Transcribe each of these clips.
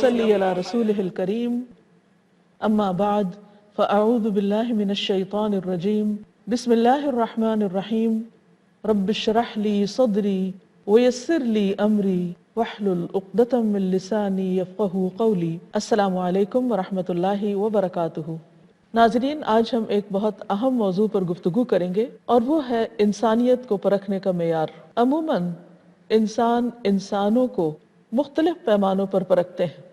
ونصلي على رسوله الكريم أما بعد فأعوذ بالله من الشيطان الرجيم بسم الله الرحمن الرحيم رب اشرح لي صدري ويسر لي أمري واحلل عقدة من لساني يفقهوا قولي السلام علیکم ورحمۃ اللہ وبرکاتہ۔ ناظرین، آج ہم ایک بہت اہم موضوع پر گفتگو کریں گے اور وہ ہے انسانیت کو پرکھنے کا معیار۔ عموماً انسان انسانوں کو مختلف پیمانوں پر پرکھتے ہیں،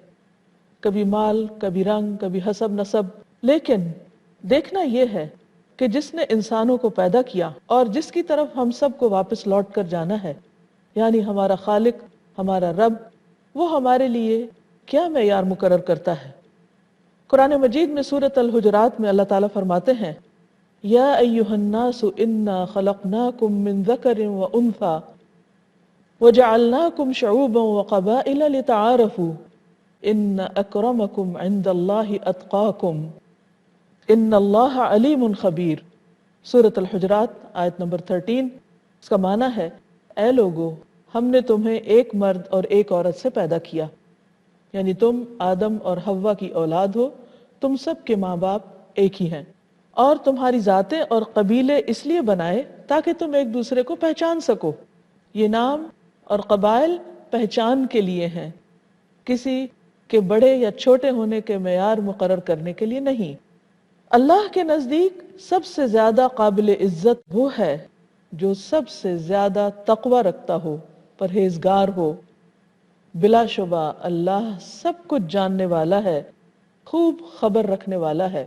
کبھی مال، کبھی رنگ، کبھی حسب نسب، لیکن دیکھنا یہ ہے کہ جس نے انسانوں کو پیدا کیا اور جس کی طرف ہم سب کو واپس لوٹ کر جانا ہے، یعنی ہمارا خالق، ہمارا رب، وہ ہمارے لیے کیا معیار مقرر کرتا ہے۔ قرآن مجید میں سورۃ الحجرات میں اللہ تعالیٰ فرماتے ہیں یا ایھا الناس انا خلقناکم من ذکر وانثی وجعلناکم شعوبا وقبائل لتعارفوا ان اکرمکم عند اللہ اتقاکم ان اللہ علیم خبیر۔ سورۃ الحجرات آیت نمبر 13۔ اس کا معنی ہے اے لوگو، ہم نے تمہیں ایک مرد اور ایک عورت سے پیدا کیا، یعنی تم آدم اور حوا کی اولاد ہو، تم سب کے ماں باپ ایک ہی ہیں، اور تمہاری ذاتیں اور قبیلے اس لیے بنائے تاکہ تم ایک دوسرے کو پہچان سکو۔ یہ نام اور قبائل پہچان کے لیے ہیں، کسی کے بڑے یا چھوٹے ہونے کے معیار مقرر کرنے کے لیے نہیں۔ اللہ کے نزدیک سب سے زیادہ قابل عزت وہ ہے جو سب سے زیادہ تقوی رکھتا ہو، پرہیزگار ہو۔ بلا شبہ اللہ سب کچھ جاننے والا ہے، خوب خبر رکھنے والا ہے۔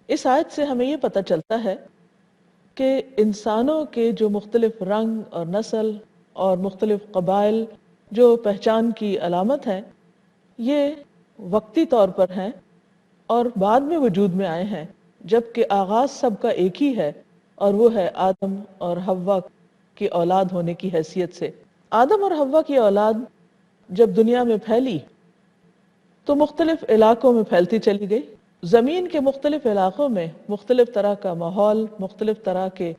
اس آیت سے ہمیں یہ پتہ چلتا ہے کہ انسانوں کے جو مختلف رنگ اور نسل اور مختلف قبائل جو پہچان کی علامت ہیں، یہ وقتی طور پر ہیں اور بعد میں وجود میں آئے ہیں، جبکہ آغاز سب کا ایک ہی ہے، اور وہ ہے آدم اور حوا کی اولاد ہونے کی حیثیت سے۔ آدم اور حوا کی اولاد جب دنیا میں پھیلی تو مختلف علاقوں میں پھیلتی چلی گئی۔ زمین کے مختلف علاقوں میں مختلف طرح کا ماحول، مختلف طرح کے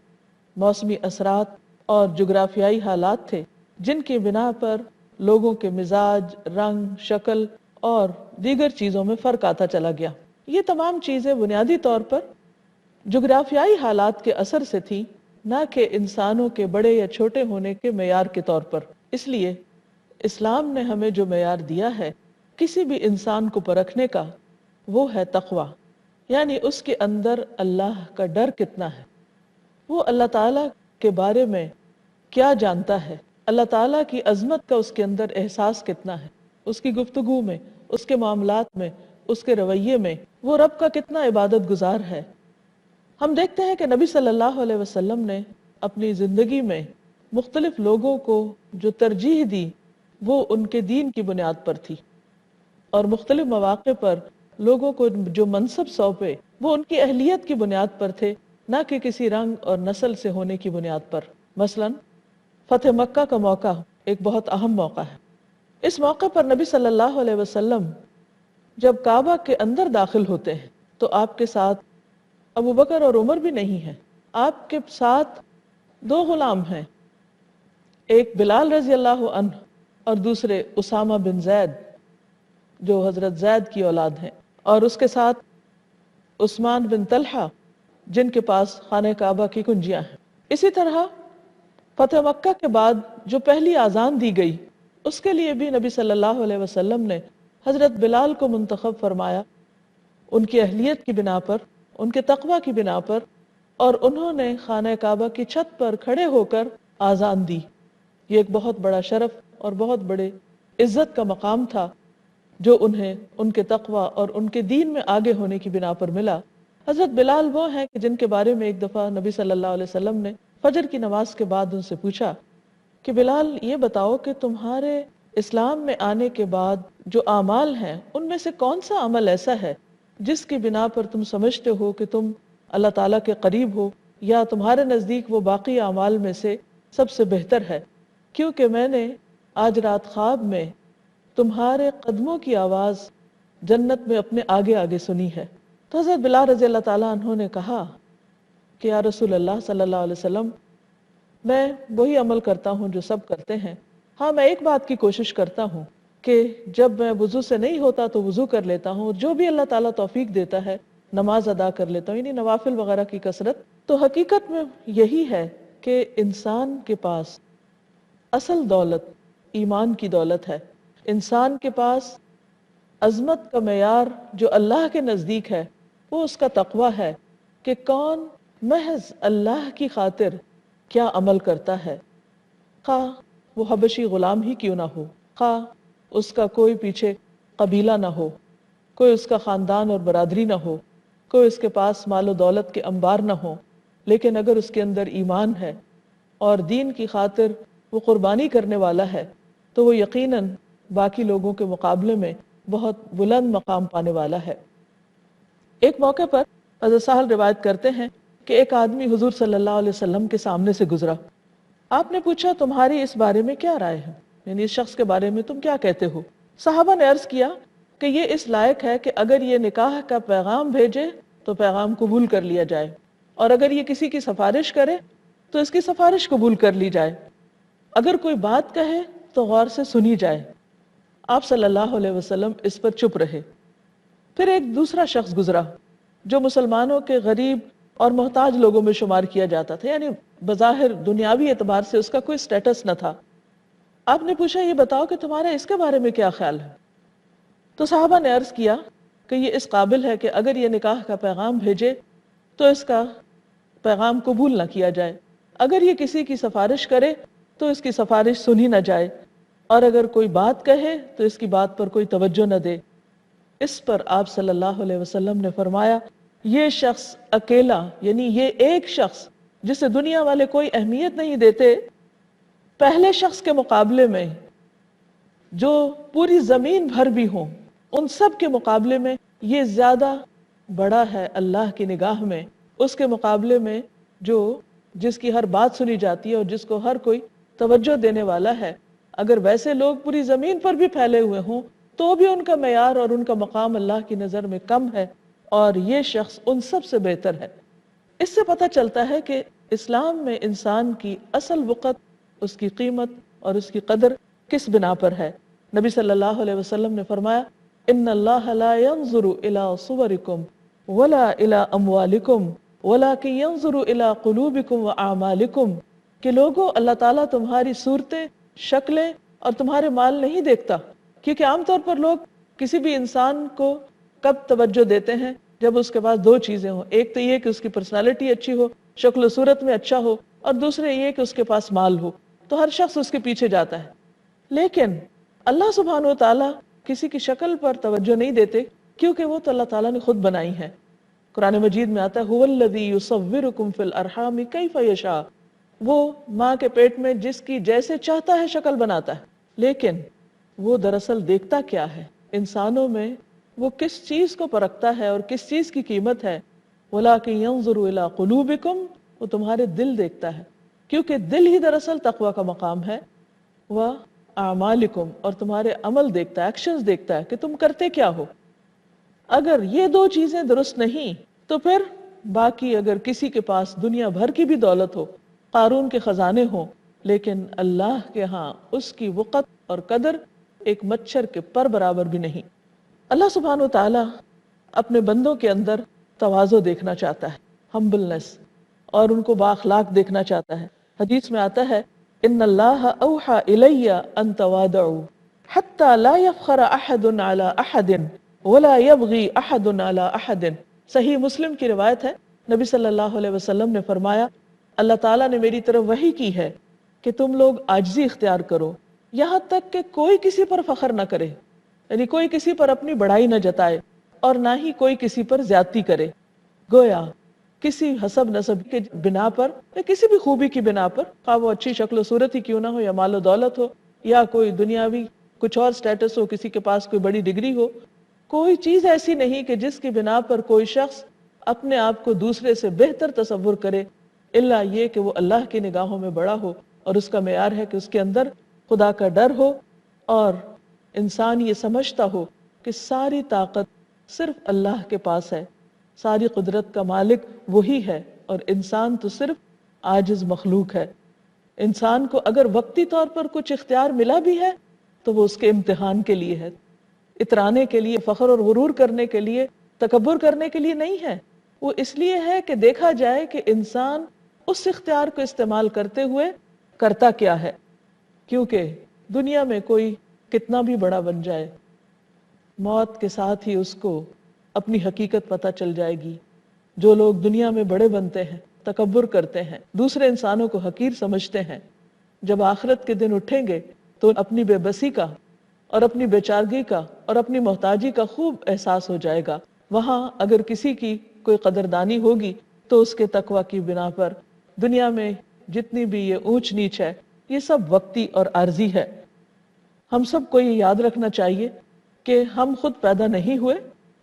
موسمی اثرات اور جغرافیائی حالات تھے، جن کی بنا پر لوگوں کے مزاج، رنگ، شکل اور دیگر چیزوں میں فرق آتا چلا گیا۔ یہ تمام چیزیں بنیادی طور پر جغرافیائی حالات کے اثر سے تھی، نہ کہ انسانوں کے بڑے یا چھوٹے ہونے کے معیار کے طور پر۔ اس لیے اسلام نے ہمیں جو معیار دیا ہے کسی بھی انسان کو پرکھنے کا، وہ ہے تقوی، یعنی اس کے اندر اللہ کا ڈر کتنا ہے، وہ اللہ تعالیٰ کے بارے میں کیا جانتا ہے، اللہ تعالیٰ کی عظمت کا اس کے اندر احساس کتنا ہے، اس کی گفتگو میں، اس کے معاملات میں، اس کے رویے میں وہ رب کا کتنا عبادت گزار ہے۔ ہم دیکھتے ہیں کہ نبی صلی اللہ علیہ وسلم نے اپنی زندگی میں مختلف لوگوں کو جو ترجیح دی وہ ان کے دین کی بنیاد پر تھی، اور مختلف مواقع پر لوگوں کو جو منصب سونپے وہ ان کی اہلیت کی بنیاد پر تھے، نہ کہ کسی رنگ اور نسل سے ہونے کی بنیاد پر۔ مثلا فتح مکہ کا موقع ایک بہت اہم موقع ہے۔ اس موقع پر نبی صلی اللہ علیہ وسلم جب کعبہ کے اندر داخل ہوتے ہیں تو آپ کے ساتھ ابو بکر اور عمر بھی نہیں ہیں، آپ کے ساتھ دو غلام ہیں، ایک بلال رضی اللہ عنہ اور دوسرے اسامہ بن زید جو حضرت زید کی اولاد ہیں، اور اس کے ساتھ عثمان بن طلحہ جن کے پاس خانہ کعبہ کی کنجیاں ہیں۔ اسی طرح فتح مکہ کے بعد جو پہلی اذان دی گئی اس کے لیے بھی نبی صلی اللہ علیہ وسلم نے حضرت بلال کو منتخب فرمایا، ان کی اہلیت کی بنا پر، ان کے تقوی کی بنا پر، اور انہوں نے خانہ کعبہ کی چھت پر کھڑے ہو کر اذان دی۔ یہ ایک بہت بڑا شرف اور بہت بڑے عزت کا مقام تھا جو انہیں ان کے تقوی اور ان کے دین میں آگے ہونے کی بنا پر ملا۔ حضرت بلال وہ ہیں کہ جن کے بارے میں ایک دفعہ نبی صلی اللہ علیہ وسلم نے فجر کی نماز کے بعد ان سے پوچھا کہ بلال یہ بتاؤ کہ تمہارے اسلام میں آنے کے بعد جو اعمال ہیں ان میں سے کون سا عمل ایسا ہے جس کی بنا پر تم سمجھتے ہو کہ تم اللہ تعالیٰ کے قریب ہو، یا تمہارے نزدیک وہ باقی اعمال میں سے سب سے بہتر ہے، کیونکہ میں نے آج رات خواب میں تمہارے قدموں کی آواز جنت میں اپنے آگے آگے سنی ہے۔ تو حضرت بلال رضی اللہ تعالیٰ عنہ نے کہا کہ یا رسول اللہ صلی اللہ علیہ وسلم، میں وہی عمل کرتا ہوں جو سب کرتے ہیں، ہاں میں ایک بات کی کوشش کرتا ہوں کہ جب میں وضو سے نہیں ہوتا تو وضو کر لیتا ہوں، جو بھی اللہ تعالیٰ توفیق دیتا ہے نماز ادا کر لیتا ہوں، یعنی نوافل وغیرہ کی کثرت۔ تو حقیقت میں یہی ہے کہ انسان کے پاس اصل دولت ایمان کی دولت ہے۔ انسان کے پاس عظمت کا معیار جو اللہ کے نزدیک ہے وہ اس کا تقوی ہے کہ کون محض اللہ کی خاطر کیا عمل کرتا ہے، خواہ وہ حبشی غلام ہی کیوں نہ ہو، خواہ اس کا کوئی پیچھے قبیلہ نہ ہو، کوئی اس کا خاندان اور برادری نہ ہو، کوئی اس کے پاس مال و دولت کے انبار نہ ہو، لیکن اگر اس کے اندر ایمان ہے اور دین کی خاطر وہ قربانی کرنے والا ہے تو وہ یقیناً باقی لوگوں کے مقابلے میں بہت بلند مقام پانے والا ہے۔ ایک موقع پر حضرت سہل روایت کرتے ہیں کہ ایک آدمی حضور صلی اللہ علیہ وسلم کے سامنے سے گزرا۔ آپ نے پوچھا تمہاری اس بارے میں کیا رائے ہے، یعنی اس شخص کے بارے میں تم کیا کہتے ہو؟ صحابہ نے عرض کیا کہ یہ اس لائق ہے کہ اگر یہ نکاح کا پیغام بھیجے تو پیغام قبول کر لیا جائے، اور اگر یہ کسی کی سفارش کرے تو اس کی سفارش قبول کر لی جائے، اگر کوئی بات کہے تو غور سے سنی جائے۔ آپ صلی اللہ علیہ وسلم اس پر چپ رہے۔ پھر ایک دوسرا شخص گزرا جو مسلمانوں کے غریب اور محتاج لوگوں میں شمار کیا جاتا تھا، یعنی بظاہر دنیاوی اعتبار سے اس کا کوئی سٹیٹس نہ تھا۔ آپ نے پوچھا یہ بتاؤ کہ تمہارا اس کے بارے میں کیا خیال ہے؟ تو صحابہ نے عرض کیا کہ یہ اس قابل ہے کہ اگر یہ نکاح کا پیغام بھیجے تو اس کا پیغام قبول نہ کیا جائے، اگر یہ کسی کی سفارش کرے تو اس کی سفارش سنی نہ جائے، اور اگر کوئی بات کہے تو اس کی بات پر کوئی توجہ نہ دے۔ اس پر آپ صلی اللہ علیہ وسلم نے فرمایا یہ شخص اکیلا، یعنی یہ ایک شخص جسے دنیا والے کوئی اہمیت نہیں دیتے، پہلے شخص کے مقابلے میں جو پوری زمین بھر بھی ہوں ان سب کے مقابلے میں یہ زیادہ بڑا ہے اللہ کی نگاہ میں، اس کے مقابلے میں جس کی ہر بات سنی جاتی ہے اور جس کو ہر کوئی توجہ دینے والا ہے۔ اگر ویسے لوگ پوری زمین پر بھی پھیلے ہوئے ہوں تو بھی ان کا معیار اور ان کا مقام اللہ کی نظر میں کم ہے، اور یہ شخص ان سب سے بہتر ہے۔ اس سے پتہ چلتا ہے کہ اسلام میں انسان کی اصل وقت، اس کی قیمت اور اس کی قدر کس بنا پر ہے۔ نبی صلی اللہ علیہ وسلم نے فرمایا ان اللہ لا ينظر الى صورکم ولا الى اموالکم ولکن ينظر الى قلوبکم واعمالکم، کہ لوگوں اللہ تعالیٰ تمہاری صورتیں، شکلیں اور تمہارے مال نہیں دیکھتا، کیونکہ عام طور پر لوگ کسی بھی انسان کو کب توجہ دیتے ہیں جب اس کے پاس دو چیزیں ہوں، ایک تو یہ کہ اس کی پرسنالٹی اچھی ہو، شکل و صورت میں اچھا ہو، اور دوسرے یہ کہ اس کے پاس مال ہو، تو ہر شخص اس کے پیچھے جاتا ہے۔ لیکن اللہ سبحانہ و تعالیٰ کسی کی شکل پر توجہ نہیں دیتے، کیونکہ وہ تو اللہ تعالیٰ نے خود بنائی ہے۔ قرآن مجید میں آتا ہے هو الذی یصورکم فی الارحام کیف یشاء، وہ ماں کے پیٹ میں جس کی جیسے چاہتا ہے شکل بناتا ہے، لیکن وہ دراصل دیکھتا کیا ہے، انسانوں میں وہ کس چیز کو پرکھتا ہے اور کس چیز کی قیمت ہے۔ وَلَٰكِن يَنظُرُ إِلَىٰ قُلُوبِكُمْ، وہ تمہارے دل دیکھتا ہے، کیونکہ دل ہی دراصل تقوی کا مقام ہے۔ وَأَعْمَالِكُمْ، اور تمہارے عمل دیکھتا ہے، ایکشنز دیکھتا ہے کہ تم کرتے کیا ہو۔ اگر یہ دو چیزیں درست نہیں تو پھر باقی اگر کسی کے پاس دنیا بھر کی بھی دولت ہو، قارون کے خزانے ہوں، لیکن اللہ کے ہاں اس کی وقت اور قدر ایک مچھر کے پر برابر بھی نہیں۔ اللہ سبحانہ و تعالیٰ اپنے بندوں کے اندر تواضع دیکھنا چاہتا ہے، ہمبلنس، اور ان کو بااخلاق دیکھنا چاہتا ہے۔ حدیث میں آتا ہے ان اللہ اوحى الی ان تواضعوا حتى لا يفخر احد على احد ولا يبغي احد على احد۔ صحیح مسلم کی روایت ہے، نبی صلی اللہ علیہ وسلم نے فرمایا اللہ تعالیٰ نے میری طرف وحی کی ہے کہ تم لوگ عاجزی اختیار کرو یہاں تک کہ کوئی کسی پر فخر نہ کرے، یعنی کوئی کسی پر اپنی بڑائی نہ جتائے اور نہ ہی کوئی کسی پر زیادتی کرے، گویا کسی حسب نسب کے بنا پر یا کسی بھی خوبی کی بنا پر، خواہ وہ اچھی شکل و صورت ہی کیوں نہ ہو یا مال و دولت ہو یا کوئی دنیاوی کچھ اور سٹیٹس ہو، کسی کے پاس کوئی بڑی ڈگری ہو، کوئی چیز ایسی نہیں کہ جس کی بنا پر کوئی شخص اپنے آپ کو دوسرے سے بہتر تصور کرے، الا یہ کہ وہ اللہ کی نگاہوں میں بڑا ہو، اور اس کا معیار ہے کہ اس کے اندر خدا کا ڈر ہو، اور انسان یہ سمجھتا ہو کہ ساری طاقت صرف اللہ کے پاس ہے، ساری قدرت کا مالک وہی ہے، اور انسان تو صرف عاجز مخلوق ہے۔ انسان کو اگر وقتی طور پر کچھ اختیار ملا بھی ہے تو وہ اس کے امتحان کے لیے ہے، اترانے کے لیے، فخر اور غرور کرنے کے لیے، تکبر کرنے کے لیے نہیں ہے۔ وہ اس لیے ہے کہ دیکھا جائے کہ انسان اس اختیار کو استعمال کرتے ہوئے کرتا کیا ہے، کیونکہ دنیا میں کوئی کتنا بھی بڑا بن جائے، موت کے ساتھ ہی اس کو اپنی حقیقت پتہ چل جائے گی۔ جو لوگ دنیا میں بڑے بنتے ہیں، تکبر کرتے ہیں، دوسرے انسانوں کو حقیر سمجھتے ہیں، جب آخرت کے دن اٹھیں گے تو اپنی بے بسی کا اور اپنی بیچارگی کا اور اپنی محتاجی کا خوب احساس ہو جائے گا۔ وہاں اگر کسی کی کوئی قدردانی ہوگی تو اس کے تقوی کی بنا پر۔ دنیا میں جتنی بھی یہ اونچ نیچ ہے، یہ سب وقتی اور عارضی ہے۔ ہم سب کو یہ یاد رکھنا چاہیے کہ ہم خود پیدا نہیں ہوئے،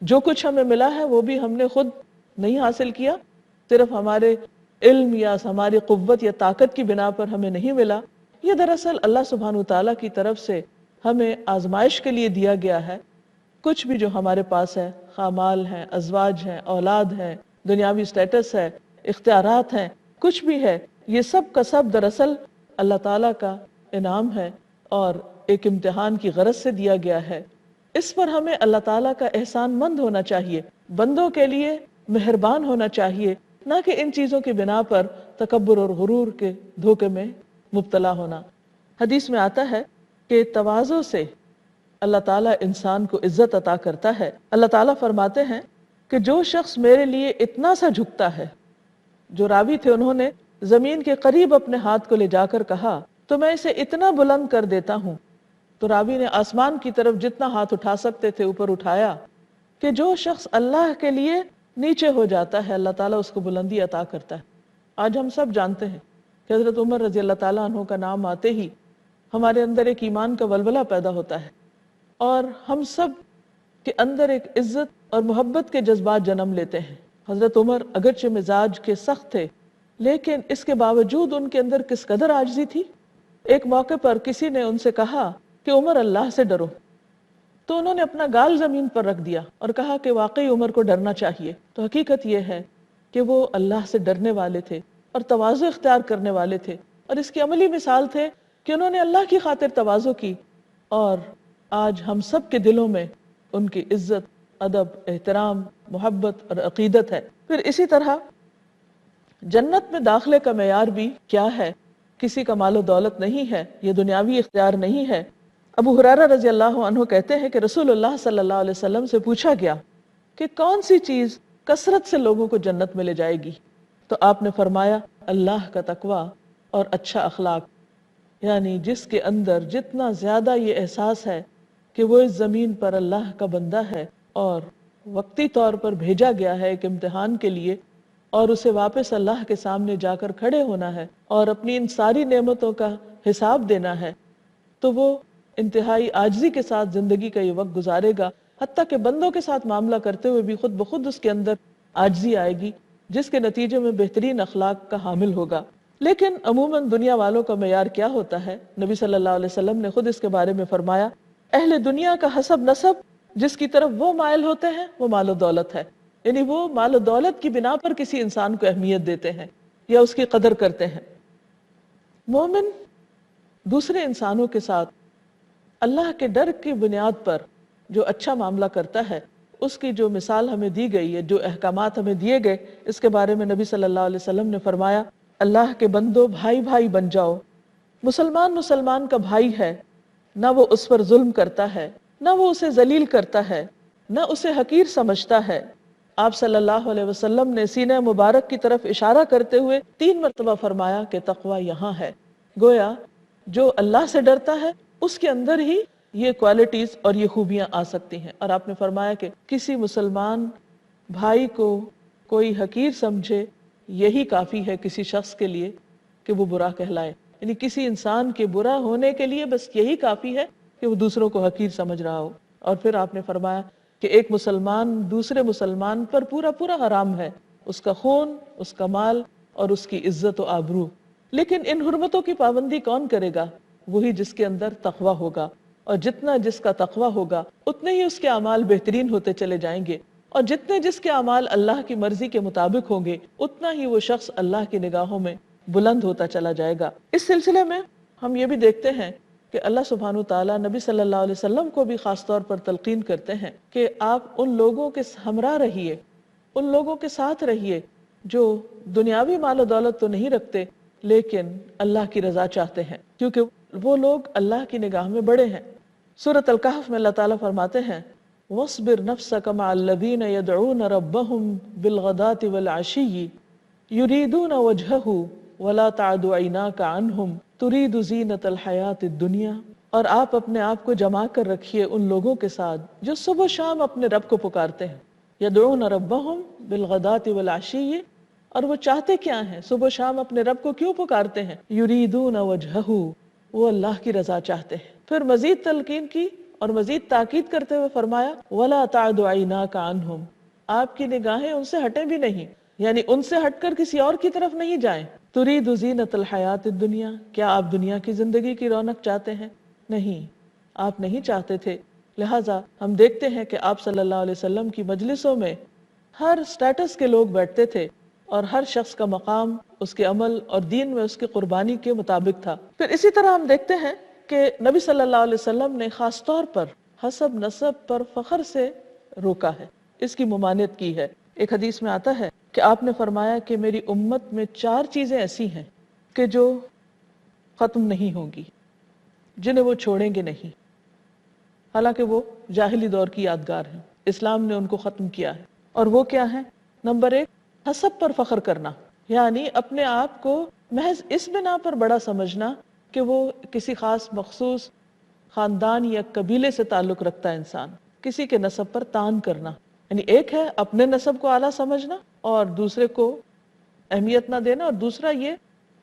جو کچھ ہمیں ملا ہے وہ بھی ہم نے خود نہیں حاصل کیا، صرف ہمارے علم یا ہماری قوت یا طاقت کی بنا پر ہمیں نہیں ملا۔ یہ دراصل اللہ سبحانہ وتعالیٰ کی طرف سے ہمیں آزمائش کے لیے دیا گیا ہے۔ کچھ بھی جو ہمارے پاس ہے، خواہ مال ہے، ازواج ہیں، اولاد ہے، دنیاوی سٹیٹس ہے، اختیارات ہیں، کچھ بھی ہے، یہ سب کا سب دراصل اللہ تعالیٰ کا انعام ہے اور ایک امتحان کی غرض سے دیا گیا ہے۔ اس پر ہمیں اللہ تعالیٰ کا احسان مند ہونا چاہیے، بندوں کے لیے مہربان ہونا چاہیے، نہ کہ ان چیزوں کی بنا پر تکبر اور غرور کے دھوکے میں مبتلا ہونا۔ حدیث میں آتا ہے کہ تواضع سے اللہ تعالیٰ انسان کو عزت عطا کرتا ہے۔ اللہ تعالیٰ فرماتے ہیں کہ جو شخص میرے لیے اتنا سا جھکتا ہے، جو راوی تھے انہوں نے زمین کے قریب اپنے ہاتھ کو لے جا کر کہا تو میں اسے اتنا بلند کر دیتا ہوں، تو راوی نے آسمان کی طرف جتنا ہاتھ اٹھا سکتے تھے اوپر اٹھایا، کہ جو شخص اللہ کے لیے نیچے ہو جاتا ہے اللہ تعالیٰ اس کو بلندی عطا کرتا ہے۔ آج ہم سب جانتے ہیں کہ حضرت عمر رضی اللہ تعالیٰ عنہ کا نام آتے ہی ہمارے اندر ایک ایمان کا ولولہ پیدا ہوتا ہے، اور ہم سب کے اندر ایک عزت اور محبت کے جذبات جنم لیتے ہیں۔ حضرت عمر اگرچہ مزاج کے سخت تھے، لیکن اس کے باوجود ان کے اندر کس قدر عاجزی تھی۔ ایک موقع پر کسی نے ان سے کہا کہ عمر اللہ سے ڈرو، تو انہوں نے اپنا گال زمین پر رکھ دیا اور کہا کہ واقعی عمر کو ڈرنا چاہیے۔ تو حقیقت یہ ہے کہ وہ اللہ سے ڈرنے والے تھے اور تواضع اختیار کرنے والے تھے، اور اس کی عملی مثال تھے کہ انہوں نے اللہ کی خاطر تواضع کی، اور آج ہم سب کے دلوں میں ان کی عزت، ادب، احترام، محبت اور عقیدت ہے۔ پھر اسی طرح جنت میں داخلے کا معیار بھی کیا ہے؟ کسی کا مال و دولت نہیں ہے، یہ دنیاوی اختیار نہیں ہے۔ ابو ہریرہ رضی اللہ عنہ کہتے ہیں کہ رسول اللہ صلی اللہ علیہ وسلم سے پوچھا گیا کہ کون سی چیز کثرت سے لوگوں کو جنت میں لے جائے گی؟ تو آپ نے فرمایا اللہ کا تقوی اور اچھا اخلاق، یعنی جس کے اندر جتنا زیادہ یہ احساس ہے کہ وہ اس زمین پر اللہ کا بندہ ہے اور وقتی طور پر بھیجا گیا ہے ایک امتحان کے لیے، اور اسے واپس اللہ کے سامنے جا کر کھڑے ہونا ہے اور اپنی ان ساری نعمتوں کا حساب دینا ہے، تو وہ انتہائی عاجزی کے ساتھ زندگی کا یہ وقت گزارے گا، حتیٰ کہ بندوں کے ساتھ معاملہ کرتے ہوئے بھی خود بخود اس کے اندر عاجزی آئے گی، جس کے نتیجے میں بہترین اخلاق کا حامل ہوگا۔ لیکن عموماً دنیا والوں کا معیار کیا ہوتا ہے؟ نبی صلی اللہ علیہ وسلم نے خود اس کے بارے میں فرمایا، اہل دنیا کا حسب نسب جس کی طرف وہ مائل ہوتے ہیں وہ مال و دولت ہے، یعنی وہ مال و دولت کی بنا پر کسی انسان کو اہمیت دیتے ہیں یا اس کی قدر کرتے ہیں۔ مومن دوسرے انسانوں کے ساتھ اللہ کے ڈر کی بنیاد پر جو اچھا معاملہ کرتا ہے، اس کی جو مثال ہمیں دی گئی ہے، جو احکامات ہمیں دیے گئے، اس کے بارے میں نبی صلی اللہ علیہ وسلم نے فرمایا، اللہ کے بندو بھائی بھائی بن جاؤ۔ مسلمان مسلمان کا بھائی ہے، نہ وہ اس پر ظلم کرتا ہے، نہ وہ اسے ذلیل کرتا ہے، نہ اسے حقیر سمجھتا ہے۔ آپ صلی اللہ علیہ وسلم نے سینہ مبارک کی طرف اشارہ کرتے ہوئے 3 مرتبہ فرمایا کہ تقوی یہاں ہے۔ گویا جو اللہ سے ڈرتا ہے اس کے اندر ہی یہ کوالٹیز اور یہ خوبیاں آ سکتی ہیں۔ اور آپ نے فرمایا کہ کسی مسلمان بھائی کو کوئی حقیر سمجھے، یہی کافی ہے کسی شخص کے لیے کہ وہ برا کہلائے، یعنی کسی انسان کے برا ہونے کے لیے بس یہی کافی ہے کہ وہ دوسروں کو حقیر سمجھ رہا ہو۔ اور پھر آپ نے فرمایا کہ ایک مسلمان دوسرے مسلمان پر پورا پورا حرام ہے، اس کا خون، اس کا مال اور اس کی عزت و آبرو۔ لیکن ان حرمتوں کی پابندی کون کرے گا؟ وہی جس کے اندر تقوی ہوگا، اور جتنا جس کا تقوی ہوگا اتنے ہی اس کے اعمال بہترین ہوتے چلے جائیں گے، اور جتنے جس کے اعمال اللہ کی مرضی کے مطابق ہوں گے اتنا ہی وہ شخص اللہ کی نگاہوں میں بلند ہوتا چلا جائے گا۔ اس سلسلے میں ہم یہ بھی دیکھتے ہیں کہ اللہ سبحانہ تعالیٰ نبی صلی اللہ علیہ وسلم کو بھی خاص طور پر تلقین کرتے ہیں کہ آپ ان لوگوں کے ہمراہ رہیے، ان لوگوں کے ساتھ رہیے جو دنیاوی مال و دولت تو نہیں رکھتے لیکن اللہ کی رضا چاہتے ہیں، کیونکہ وہ لوگ اللہ کی نگاہ میں بڑے ہیں۔ سورۃ الکہف میں اللہ تعالیٰ فرماتے ہیں وَاصْبِرْ نَفْسَكَ مَعَ الَّذِينَ يَدْعُونَ رَبَّهُمْ بِالْغَدَاةِ وَالْعَشِيِّ يُرِيدُونَ وَجْهَهُ وَلَا تَعْدُ عَيْنَاكَ عَنْهُمْ تُرِيدُ زِينَةَ الْحَيَاةِ الدُّنْيَا، اور آپ اپنے آپ کو جما کر رکھیے ان لوگوں کے ساتھ جو صبح و شام اپنے رب کو پکارتے ہیں، يَدْعُونَ رَبَّهُمْ بِالْغَدَاةِ وَالْعَشِيِّ، اور وہ چاہتے کیا ہیں، صبح و شام اپنے رب کو کیوں پکارتے ہیں، يُرِيدُونَ وَجْهَهُ، وہ اللہ کی رضا چاہتے ہیں۔ پھر مزید تلقین کی اور مزید تاکید کرتے ہوئے فرمایا وَلَا تَعْدُ عَيْنَاكَ عَنْهُمْ، آپ کی نگاہیں ان سے ہٹیں بھی نہیں، یعنی ان سے ہٹ کر کسی اور کی طرف نہیں جائیں۔ تُرِيدُ زِينَةَ الْحَيَاةِ الدُّنْيَا، کیا آپ دنیا کی زندگی کی رونق چاہتے ہیں؟ نہیں، آپ نہیں چاہتے تھے۔ لہٰذا ہم دیکھتے ہیں کہ آپ صلی اللہ علیہ وسلم کی مجلسوں میں ہر سٹیٹس کے لوگ بیٹھتے تھے اور ہر شخص کا مقام اس کے عمل اور دین میں اس کی قربانی کے مطابق تھا۔ پھر اسی طرح ہم دیکھتے ہیں کہ نبی صلی اللہ علیہ وسلم نے خاص طور پر حسب نسب پر فخر سے روکا ہے، اس کی ممانعت کی ہے۔ ایک حدیث میں آتا ہے کہ آپ نے فرمایا کہ میری امت میں 4 چیزیں ایسی ہیں کہ جو ختم نہیں ہوں گی، جنہیں وہ چھوڑیں گے نہیں، حالانکہ وہ جاہلی دور کی یادگار ہیں، اسلام نے ان کو ختم کیا ہے۔ اور وہ کیا ہیں؟ نمبر 1، حسب پر فخر کرنا، یعنی اپنے آپ کو محض اس بنا پر بڑا سمجھنا کہ وہ کسی خاص مخصوص خاندان یا قبیلے سے تعلق رکھتا ہے انسان، کسی کے نسب پر تان کرنا، یعنی ایک ہے اپنے نسب کو اعلیٰ سمجھنا اور دوسرے کو اہمیت نہ دینا، اور دوسرا یہ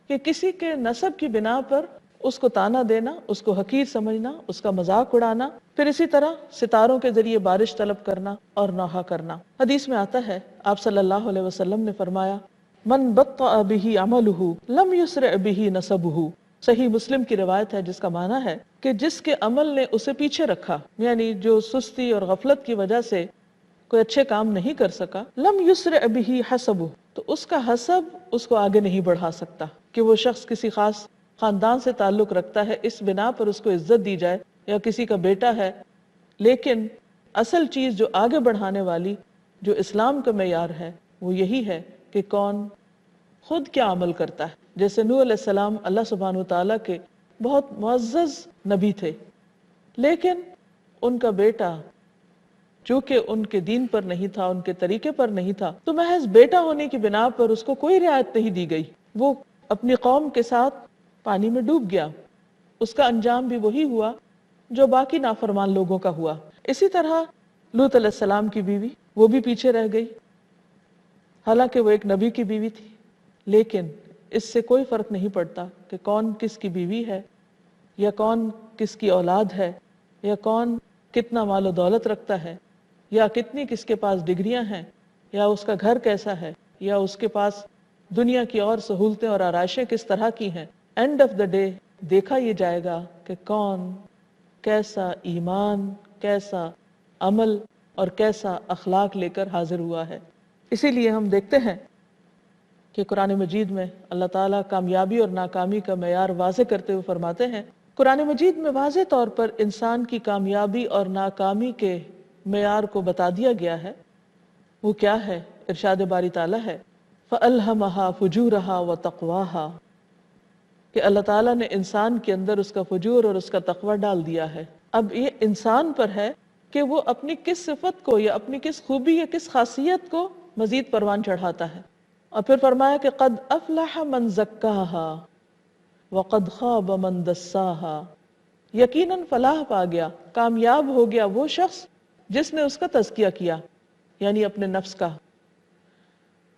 کہ کسی کے نسب کی بنا پر اس کو تانا دینا، اس کو حقیر سمجھنا، اس کا مذاق اڑانا، پھر اسی طرح ستاروں کے ذریعے بارش طلب کرنا اور نوحہ کرنا۔ حدیث میں آتا ہے آپ صلی اللہ علیہ وسلم نے فرمایا من بطأ به عمله لم يسرع به نسبه، صحیح مسلم کی روایت ہے جس کا معنی ہے کہ جس کے عمل نے اسے پیچھے رکھا، یعنی جو سستی اور غفلت کی وجہ سے کوئی اچھے کام نہیں کر سکا، لم یسرع به حسبه، تو اس کا حسب اس کو آگے نہیں بڑھا سکتا کہ وہ شخص کسی خاص خاندان سے تعلق رکھتا ہے، اس بنا پر اس کو عزت دی جائے، یا کسی کا بیٹا ہے۔ لیکن اصل چیز جو آگے بڑھانے والی، جو اسلام کا معیار ہے، وہ یہی ہے کہ کون خود کیا عمل کرتا ہے۔ جیسے نوح علیہ السلام اللہ سبحانہ تعالیٰ کے بہت معزز نبی تھے، لیکن ان کا بیٹا چونکہ ان کے دین پر نہیں تھا، ان کے طریقے پر نہیں تھا، تو محض بیٹا ہونے کی بنا پر اس کو کوئی رعایت نہیں دی گئی، وہ اپنی قوم کے ساتھ پانی میں ڈوب گیا۔ اس کا انجام بھی وہی ہوا جو باقی نافرمان لوگوں کا ہوا۔ اسی طرح لوط علیہ السلام کی بیوی، وہ بھی پیچھے رہ گئی، حالانکہ وہ ایک نبی کی بیوی تھی، لیکن اس سے کوئی فرق نہیں پڑتا کہ کون کس کی بیوی ہے، یا کون کس کی اولاد ہے، یا کون کتنا مال و دولت رکھتا ہے، یا کتنی کس کے پاس ڈگریاں ہیں، یا اس کا گھر کیسا ہے، یا اس کے پاس دنیا کی اور سہولتیں اور آرائشیں کس طرح کی ہیں۔ اینڈ آف دا ڈے دیکھا یہ جائے گا کہ کون کیسا ایمان، کیسا عمل اور کیسا اخلاق لے کر حاضر ہوا ہے۔ اسی لیے ہم دیکھتے ہیں کہ قرآن مجید میں اللہ تعالیٰ کامیابی اور ناکامی کا معیار واضح کرتے ہوئے فرماتے ہیں، قرآن مجید میں واضح طور پر انسان کی کامیابی اور ناکامی کے معیار کو بتا دیا گیا ہے۔ وہ کیا ہے؟ ارشاد باری تعالیٰ ہے فَأَلْهَمَهَا فُجُورَهَا وَتَقْوَاهَا، کہ اللہ تعالیٰ نے انسان کے اندر اس کا فجور اور اس کا تقوی ڈال دیا ہے۔ اب یہ انسان پر ہے کہ وہ اپنی کس صفت کو یا اپنی کس خوبی یا کس خاصیت کو مزید پروان چڑھاتا ہے۔ اور پھر فرمایا کہ قد افلح من زکاها وقد خاب من دساها، یقیناً فلاح پا گیا، کامیاب ہو گیا وہ شخص جس نے اس کا تزکیہ کیا، یعنی اپنے نفس کا،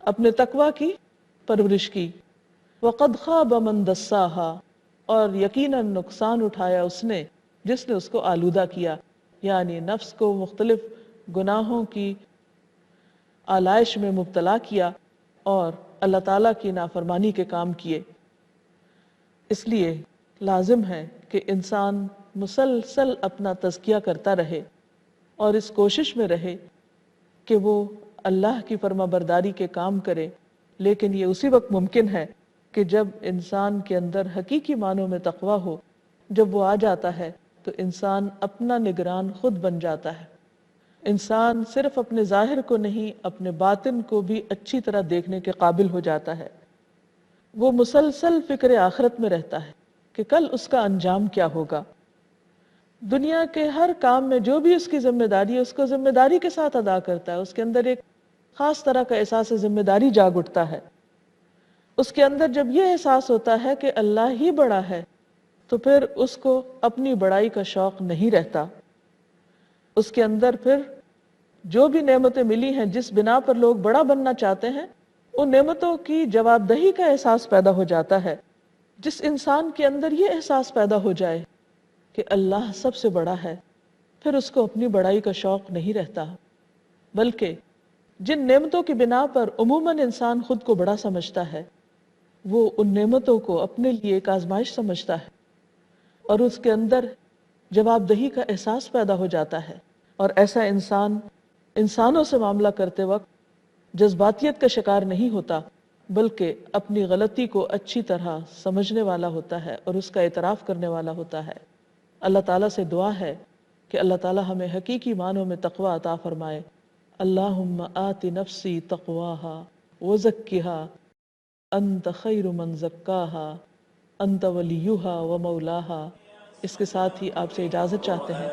اپنے تقوی کی پرورش کی۔ وقد خاب من دساها، اور یقیناً نقصان اٹھایا اس نے جس نے اس کو آلودہ کیا، یعنی نفس کو مختلف گناہوں کی آلائش میں مبتلا کیا اور اللہ تعالیٰ کی نافرمانی کے کام کیے۔ اس لیے لازم ہے کہ انسان مسلسل اپنا تزکیہ کرتا رہے اور اس کوشش میں رہے کہ وہ اللہ کی فرما برداری کے کام کرے، لیکن یہ اسی وقت ممکن ہے کہ جب انسان کے اندر حقیقی معنوں میں تقویٰ ہو، جب وہ آ جاتا ہے تو انسان اپنا نگران خود بن جاتا ہے. انسان صرف اپنے ظاہر کو نہیں اپنے باطن کو بھی اچھی طرح دیکھنے کے قابل ہو جاتا ہے. وہ مسلسل فکر آخرت میں رہتا ہے کہ کل اس کا انجام کیا ہوگا. دنیا کے ہر کام میں جو بھی اس کی ذمہ داری ہے اس کو ذمہ داری کے ساتھ ادا کرتا ہے. اس کے اندر ایک خاص طرح کا احساس ذمہ داری جاگ اٹھتا ہے. اس کے اندر جب یہ احساس ہوتا ہے کہ اللہ ہی بڑا ہے تو پھر اس کو اپنی بڑائی کا شوق نہیں رہتا. اس کے اندر پھر جو بھی نعمتیں ملی ہیں جس بنا پر لوگ بڑا بننا چاہتے ہیں ان نعمتوں کی جواب دہی کا احساس پیدا ہو جاتا ہے. جس انسان کے اندر یہ احساس پیدا ہو جائے کہ اللہ سب سے بڑا ہے پھر اس کو اپنی بڑائی کا شوق نہیں رہتا، بلکہ جن نعمتوں کی بنا پر عموماً انسان خود کو بڑا سمجھتا ہے وہ ان نعمتوں کو اپنے لیے ایک آزمائش سمجھتا ہے اور اس کے اندر جواب دہی کا احساس پیدا ہو جاتا ہے. اور ایسا انسان انسانوں سے معاملہ کرتے وقت جذباتیت کا شکار نہیں ہوتا بلکہ اپنی غلطی کو اچھی طرح سمجھنے والا ہوتا ہے اور اس کا اعتراف کرنے والا ہوتا ہے. اللہ تعالیٰ سے دعا ہے کہ اللہ تعالیٰ ہمیں حقیقی معنوں میں تقوی عطا فرمائے. اللہم آت نفسی تقواہا وزکھا انت خیر من زکاہا انت ولیہا و مولاہا. اس کے ساتھ ہی آپ سے اجازت چاہتے ہیں.